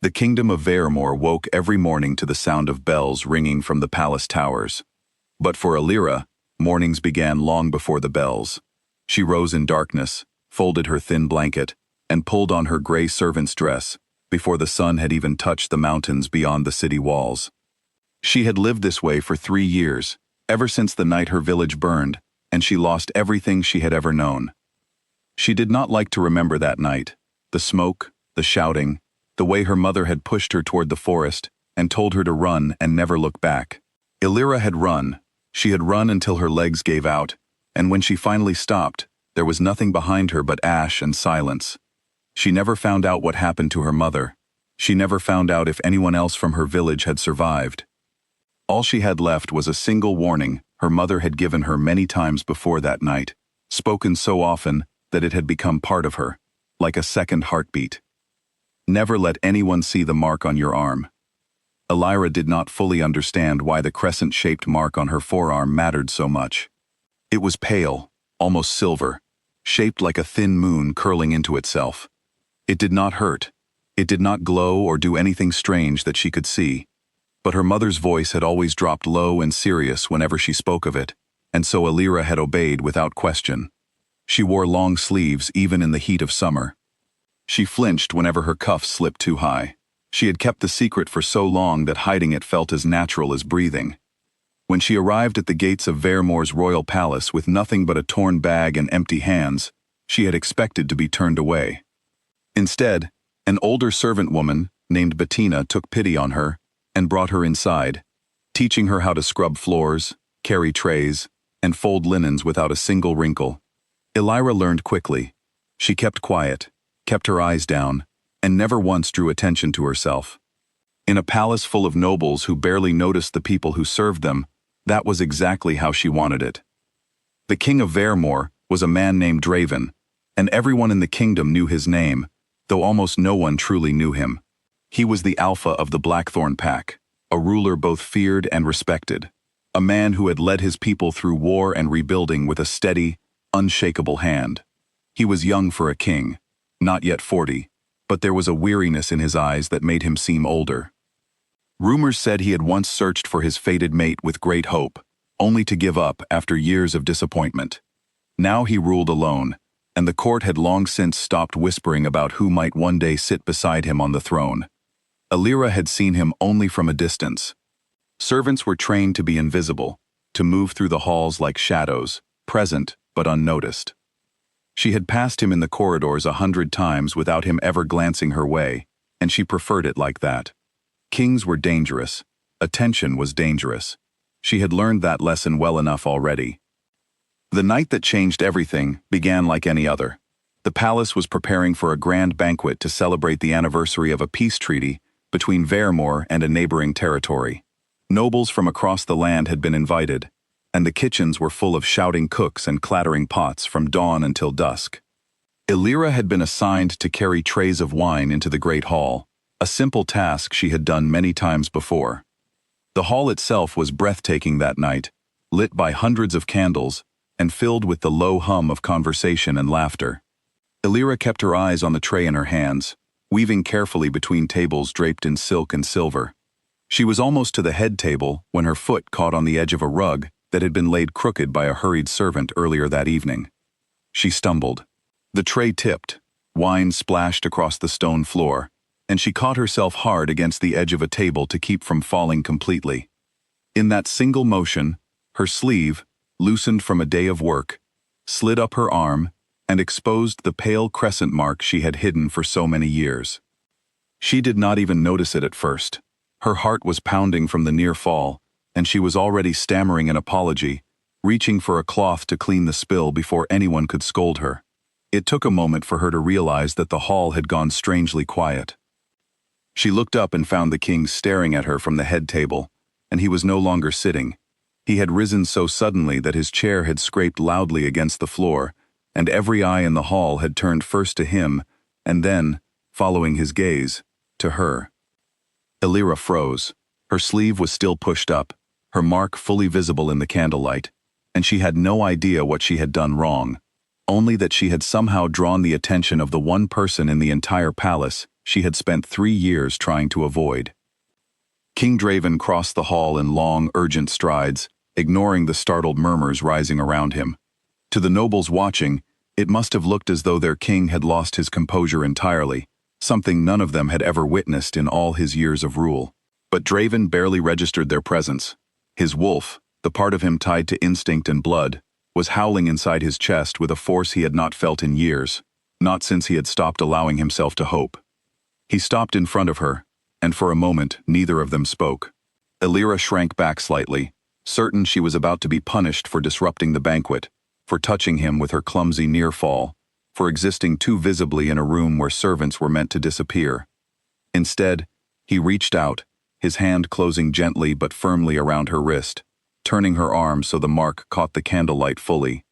The kingdom of Veremor woke every morning to the sound of bells ringing from the palace towers. But for Alira, mornings began long before the bells. She rose in darkness, folded her thin blanket, and pulled on her gray servant's dress, before the sun had even touched the mountains beyond the city walls. She had lived this way for 3 years, ever since the night her village burned, and she lost everything she had ever known. She did not like to remember that night, the smoke, the shouting, the way her mother had pushed her toward the forest and told her to run and never look back. Alira had run. She had run until her legs gave out, and when she finally stopped, there was nothing behind her but ash and silence. She never found out what happened to her mother. She never found out if anyone else from her village had survived. All she had left was a single warning her mother had given her many times before that night, spoken so often that it had become part of her, like a second heartbeat. Never let anyone see the mark on your arm. Alira did not fully understand why the crescent-shaped mark on her forearm mattered so much. It was pale, almost silver, shaped like a thin moon curling into itself. It did not hurt. It did not glow or do anything strange that she could see. But her mother's voice had always dropped low and serious whenever she spoke of it, and so Alira had obeyed without question. She wore long sleeves even in the heat of summer. She flinched whenever her cuffs slipped too high. She had kept the secret for so long that hiding it felt as natural as breathing. When she arrived at the gates of Veremor's royal palace with nothing but a torn bag and empty hands, she had expected to be turned away. Instead, an older servant woman named Bettina took pity on her and brought her inside, teaching her how to scrub floors, carry trays, and fold linens without a single wrinkle. Alira learned quickly. She kept quiet, kept her eyes down, and never once drew attention to herself. In a palace full of nobles who barely noticed the people who served them, that was exactly how she wanted it. The king of Veremor was a man named Draven, and everyone in the kingdom knew his name, though almost no one truly knew him. He was the alpha of the Blackthorn Pack, a ruler both feared and respected, a man who had led his people through war and rebuilding with a steady, unshakable hand. He was young for a king, not yet 40, but there was a weariness in his eyes that made him seem older. Rumors said he had once searched for his fated mate with great hope, only to give up after years of disappointment. Now he ruled alone, and the court had long since stopped whispering about who might one day sit beside him on the throne. Alira had seen him only from a distance. Servants were trained to be invisible, to move through the halls like shadows, present but unnoticed. She had passed him in the corridors 100 times without him ever glancing her way, and she preferred it like that. Kings were dangerous. Attention was dangerous. She had learned that lesson well enough already. The night that changed everything began like any other. The palace was preparing for a grand banquet to celebrate the anniversary of a peace treaty between Veremor and a neighboring territory. Nobles from across the land had been invited, and the kitchens were full of shouting cooks and clattering pots from dawn until dusk. Alira had been assigned to carry trays of wine into the great hall, a simple task she had done many times before. The hall itself was breathtaking that night, lit by hundreds of candles, and filled with the low hum of conversation and laughter. Alira kept her eyes on the tray in her hands, weaving carefully between tables draped in silk and silver. She was almost to the head table when her foot caught on the edge of a rug that had been laid crooked by a hurried servant earlier that evening. She stumbled. The tray tipped, wine splashed across the stone floor, and she caught herself hard against the edge of a table to keep from falling completely. In that single motion, her sleeve, loosened from a day of work, slid up her arm and exposed the pale crescent mark she had hidden for so many years. She did not even notice it at first. Her heart was pounding from the near fall, and she was already stammering an apology, reaching for a cloth to clean the spill before anyone could scold her. It took a moment for her to realize that the hall had gone strangely quiet. She looked up and found the king staring at her from the head table, and he was no longer sitting. He had risen so suddenly that his chair had scraped loudly against the floor, and every eye in the hall had turned first to him, and then, following his gaze, to her. Alira froze. Her sleeve was still pushed up, her mark fully visible in the candlelight, and she had no idea what she had done wrong, only that she had somehow drawn the attention of the one person in the entire palace she had spent 3 years trying to avoid. King Draven crossed the hall in long, urgent strides, ignoring the startled murmurs rising around him. To the nobles watching, it must have looked as though their king had lost his composure entirely, something none of them had ever witnessed in all his years of rule. But Draven barely registered their presence. His wolf, the part of him tied to instinct and blood, was howling inside his chest with a force he had not felt in years, not since he had stopped allowing himself to hope. He stopped in front of her, and for a moment neither of them spoke. Elira shrank back slightly, certain she was about to be punished for disrupting the banquet, for touching him with her clumsy near-fall, for existing too visibly in a room where servants were meant to disappear. Instead, he reached out, his hand closing gently but firmly around her wrist, turning her arm so the mark caught the candlelight fully.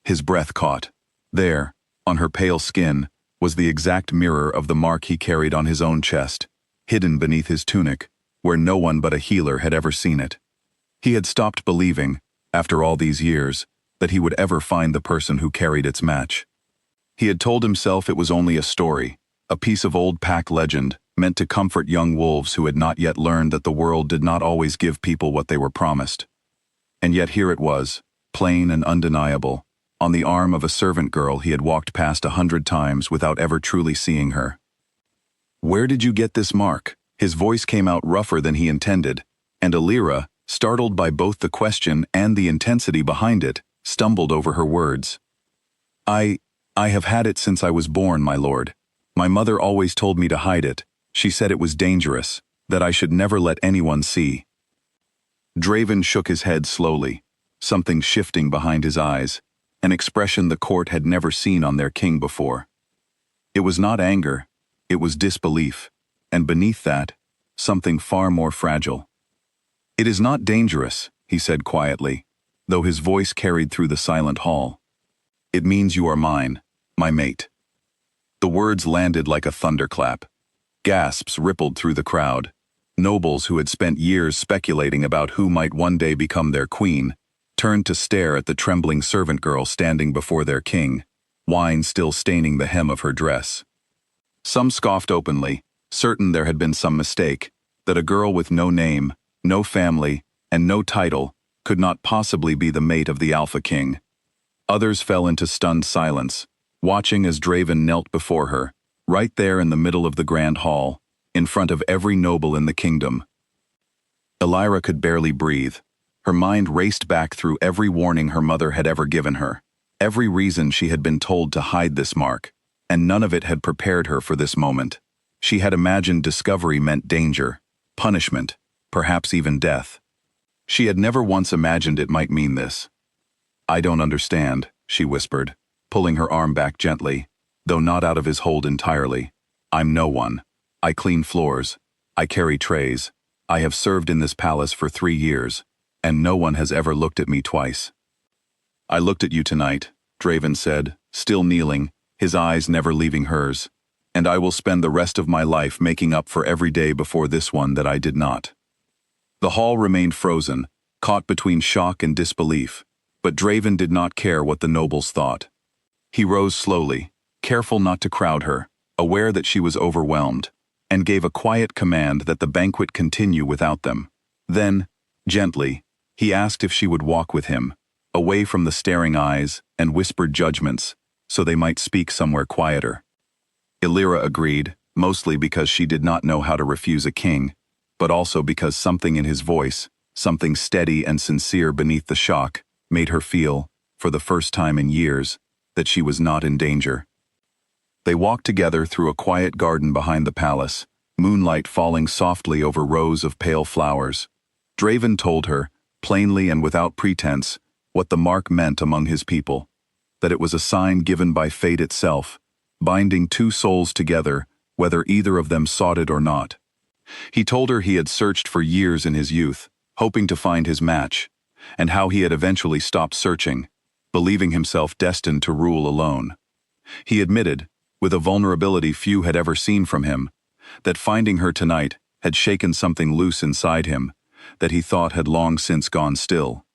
His breath caught. There, on her pale skin, was the exact mirror of the mark he carried on his own chest, hidden beneath his tunic, where no one but a healer had ever seen it. He had stopped believing, after all these years, that he would ever find the person who carried its match. He had told himself it was only a story, a piece of old pack legend, meant to comfort young wolves who had not yet learned that the world did not always give people what they were promised. And yet here it was, plain and undeniable, on the arm of a servant girl he had walked past 100 times without ever truly seeing her. "Where did you get this mark?" His voice came out rougher than he intended, and Elira, startled by both the question and the intensity behind it, stumbled over her words. I have had it since I was born, my lord. My mother always told me to hide it. She said it was dangerous, that I should never let anyone see." Draven shook his head slowly, something shifting behind his eyes, an expression the court had never seen on their king before. It was not anger, it was disbelief, and beneath that, something far more fragile. "It is not dangerous," he said quietly, though his voice carried through the silent hall. "It means you are mine, my mate." The words landed like a thunderclap. Gasps rippled through the crowd. Nobles who had spent years speculating about who might one day become their queen turned to stare at the trembling servant girl standing before their king, wine still staining the hem of her dress. Some scoffed openly, certain there had been some mistake, that a girl with no name, no family, and no title could not possibly be the mate of the Alpha King. Others fell into stunned silence, watching as Draven knelt before her, right there in the middle of the grand hall, in front of every noble in the kingdom. Elira could barely breathe. Her mind raced back through every warning her mother had ever given her, every reason she had been told to hide this mark, and none of it had prepared her for this moment. She had imagined discovery meant danger, punishment, perhaps even death. She had never once imagined it might mean this. "I don't understand," she whispered, pulling her arm back gently, though not out of his hold entirely. "I'm no one. I clean floors. I carry trays. I have served in this palace for 3 years, and no one has ever looked at me twice." "I looked at you tonight," Draven said, still kneeling, his eyes never leaving hers, "and I will spend the rest of my life making up for every day before this one that I did not." The hall remained frozen, caught between shock and disbelief, but Draven did not care what the nobles thought. He rose slowly, careful not to crowd her, aware that she was overwhelmed, and gave a quiet command that the banquet continue without them. Then, gently, he asked if she would walk with him, away from the staring eyes and whispered judgments, so they might speak somewhere quieter. Elira agreed, mostly because she did not know how to refuse a king, but also because something in his voice, something steady and sincere beneath the shock, made her feel, for the first time in years, that she was not in danger. They walked together through a quiet garden behind the palace, moonlight falling softly over rows of pale flowers. Draven told her, plainly and without pretense, what the mark meant among his people, that it was a sign given by fate itself, binding 2 souls together, whether either of them sought it or not. He told her he had searched for years in his youth, hoping to find his match, and how he had eventually stopped searching, believing himself destined to rule alone. He admitted, with a vulnerability few had ever seen from him, that finding her tonight had shaken something loose inside him, that he thought had long since gone still.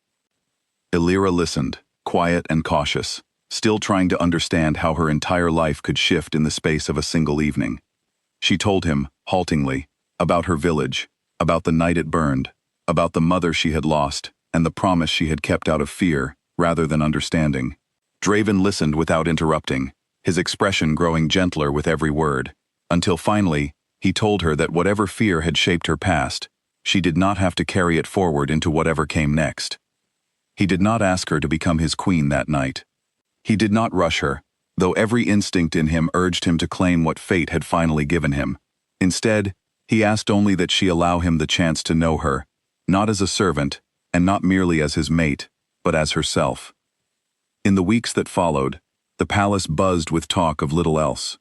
Elira listened, quiet and cautious, still trying to understand how her entire life could shift in the space of a single evening. She told him, haltingly, about her village, about the night it burned, about the mother she had lost, and the promise she had kept out of fear, rather than understanding. Draven listened without interrupting, his expression growing gentler with every word, until finally, he told her that whatever fear had shaped her past, she did not have to carry it forward into whatever came next. He did not ask her to become his queen that night. He did not rush her, though every instinct in him urged him to claim what fate had finally given him. Instead, he asked only that she allow him the chance to know her, not as a servant, and not merely as his mate, but as herself. In the weeks that followed, the palace buzzed with talk of little else.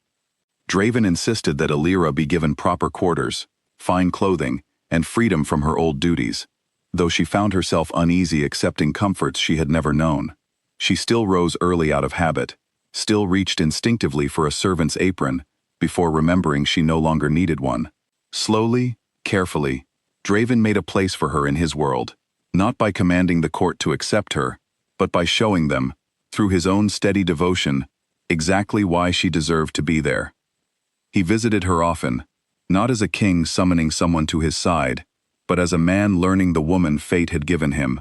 Draven insisted that Alira be given proper quarters, fine clothing, and freedom from her old duties, though she found herself uneasy accepting comforts she had never known. She still rose early out of habit, still reached instinctively for a servant's apron, before remembering she no longer needed one. Slowly, carefully, Draven made a place for her in his world, not by commanding the court to accept her, but by showing them, through his own steady devotion, exactly why she deserved to be there. He visited her often, not as a king summoning someone to his side, but as a man learning the woman fate had given him.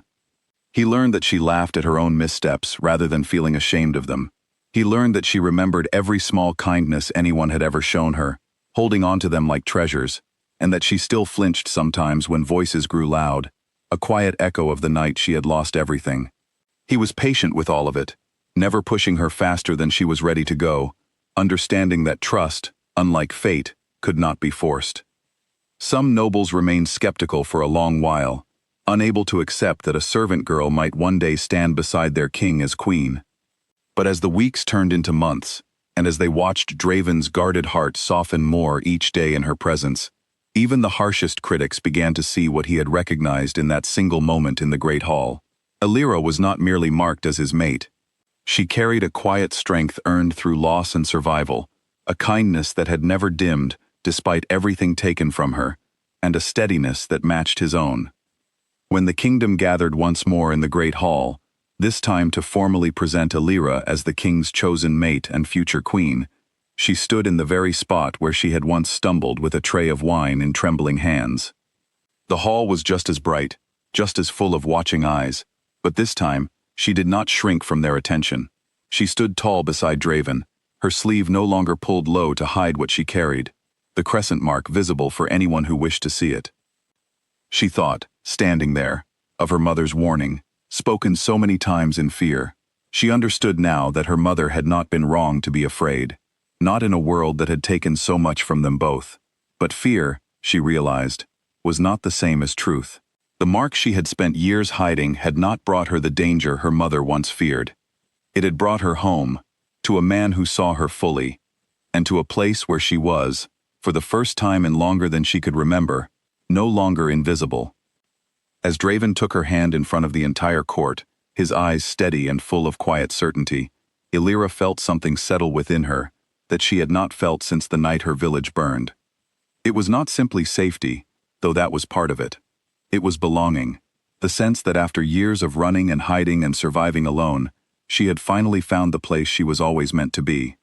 He learned that she laughed at her own missteps rather than feeling ashamed of them. He learned that she remembered every small kindness anyone had ever shown her, holding on to them like treasures, and that she still flinched sometimes when voices grew loud, a quiet echo of the night she had lost everything. He was patient with all of it, never pushing her faster than she was ready to go, understanding that trust, unlike fate, could not be forced. Some nobles remained skeptical for a long while, unable to accept that a servant girl might one day stand beside their king as queen. But as the weeks turned into months, and as they watched Draven's guarded heart soften more each day in her presence, even the harshest critics began to see what he had recognized in that single moment in the Great Hall. Alira was not merely marked as his mate. She carried a quiet strength earned through loss and survival, a kindness that had never dimmed despite everything taken from her, and a steadiness that matched his own. When the kingdom gathered once more in the Great Hall, this time to formally present Alira as the king's chosen mate and future queen, she stood in the very spot where she had once stumbled with a tray of wine in trembling hands. The hall was just as bright, just as full of watching eyes, but this time, she did not shrink from their attention. She stood tall beside Draven, her sleeve no longer pulled low to hide what she carried, the crescent mark visible for anyone who wished to see it. She thought, standing there, of her mother's warning, spoken so many times in fear. She understood now that her mother had not been wrong to be afraid, not in a world that had taken so much from them both. But fear, she realized, was not the same as truth. The mark she had spent years hiding had not brought her the danger her mother once feared. It had brought her home, to a man who saw her fully, and to a place where she was, for the first time in longer than she could remember, no longer invisible. As Draven took her hand in front of the entire court, his eyes steady and full of quiet certainty, Alira felt something settle within her that she had not felt since the night her village burned. It was not simply safety, though that was part of it. It was belonging, the sense that after years of running and hiding and surviving alone, she had finally found the place she was always meant to be.